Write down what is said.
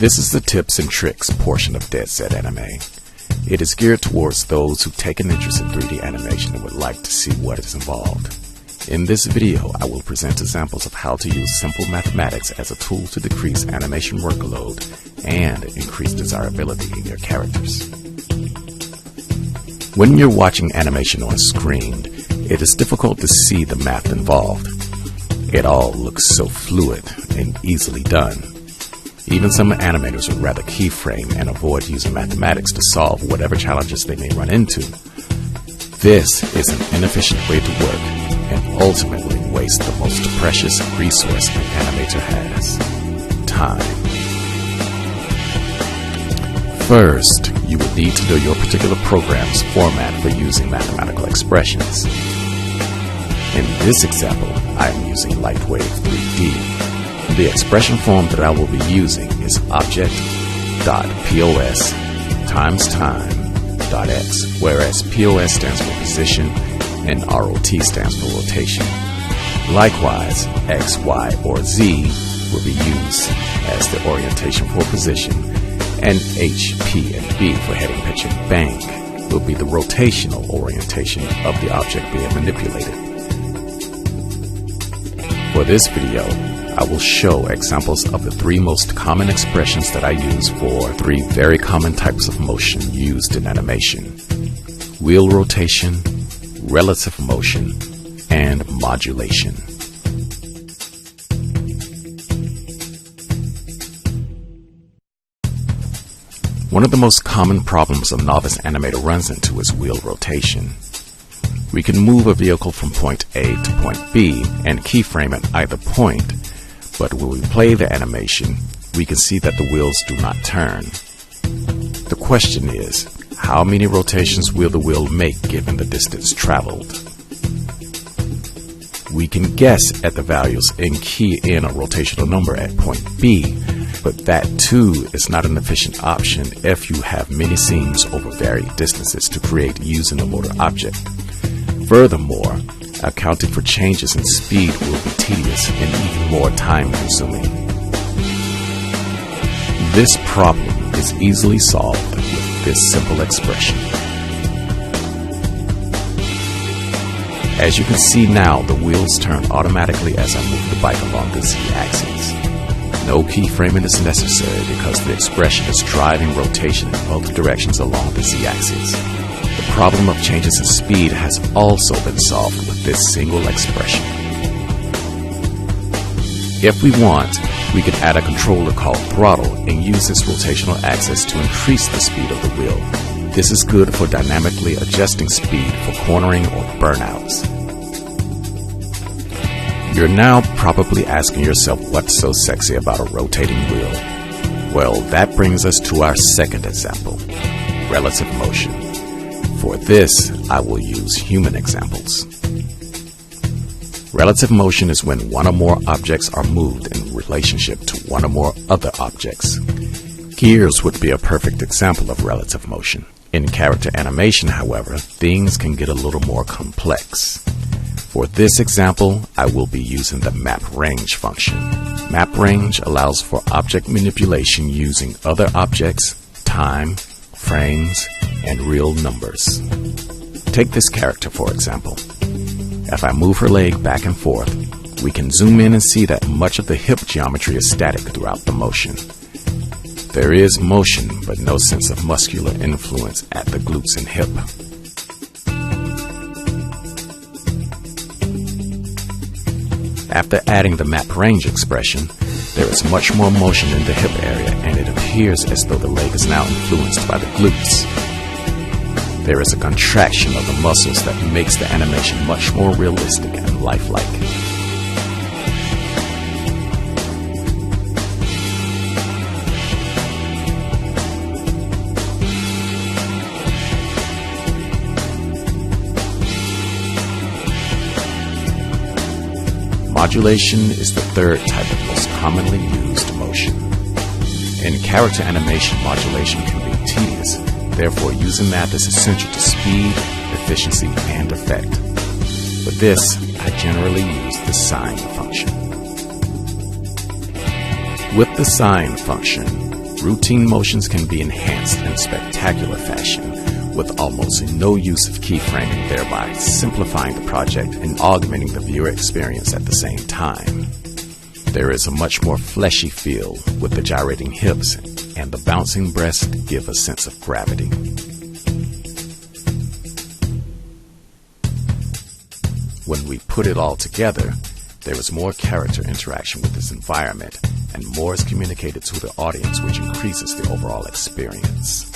This is the tips and tricks portion of Dead Set Anime. It is geared towards those who take an interest in 3D animation and would like to see what is involved. In this video, I will present examples of how to use simple mathematics as a tool to decrease animation workload and increase desirability in your characters. When you're watching animation on screen, it is difficult to see the math involved. It all looks so fluid and easily done. Even some animators would rather keyframe and avoid using mathematics to solve whatever challenges they may run into. This is an inefficient way to work and ultimately waste the most precious resource an animator has: time. First, you would need to know your particular program's format for using mathematical expressions. In this example, I am using Lightwave 3D. The expression form that I will be using is object.pos times time.x, whereas POS stands for position and ROT stands for rotation. Likewise, X, Y, or Z will be used as the orientation for position, and H, P, and B for heading, pitch, and bang will be the rotational orientation of the object being manipulated. For this video, I will show examples of the three most common expressions that I use for three very common types of motion used in animation: wheel rotation, relative motion, and modulation. One of the most common problems a novice animator runs into is wheel rotation. We can move a vehicle from point A to point B and keyframe at either point, but when we play the animation, we can see that the wheels do not turn. The question is, how many rotations will the wheel make given the distance traveled? We can guess at the values and key in a rotational number at point B, but that too is not an efficient option if you have many scenes over varied distances to create using a motor object. Furthermore, accounting for changes in speed will be tedious and even more time-consuming. This problem is easily solved with this simple expression. As you can see now, the wheels turn automatically as I move the bike along the Z-axis. No keyframing is necessary because the expression is driving rotation in both directions along the Z-axis. The problem of changes in speed has also been solved with this single expression. If we want, we can add a controller called throttle and use this rotational axis to increase the speed of the wheel. This is good for dynamically adjusting speed for cornering or burnouts. You're now probably asking yourself what's so sexy about a rotating wheel. Well, that brings us to our second example: relative motion. For this, I will use human examples. Relative motion is when one or more objects are moved in relationship to one or more other objects. Gears would be a perfect example of relative motion. In character animation, however, things can get a little more complex. For this example, I will be using the map range function. Map range allows for object manipulation using other objects, time, frames, and real numbers. Take this character for example. If I move her leg back and forth, we can zoom in and see that much of the hip geometry is static throughout the motion. There is motion, but no sense of muscular influence at the glutes and hip. After adding the map range expression, there is much more motion in the hip area, and it appears as though the leg is now influenced by the glutes. There is a contraction of the muscles that makes the animation much more realistic and lifelike. Modulation is the third type of most commonly used motion. In character animation, modulation can be tedious. Therefore, using math is essential to speed, efficiency, and effect. For this, I generally use the sine function. With the sine function, Routine motions can be enhanced in spectacular fashion with almost no use of keyframing, thereby simplifying the project and augmenting the viewer experience at the same time. There is a much more fleshy feel with the gyrating hips, and the bouncing breasts give a sense of gravity. When we put it all together, there is more character interaction with this environment, and more is communicated to the audience, which increases the overall experience.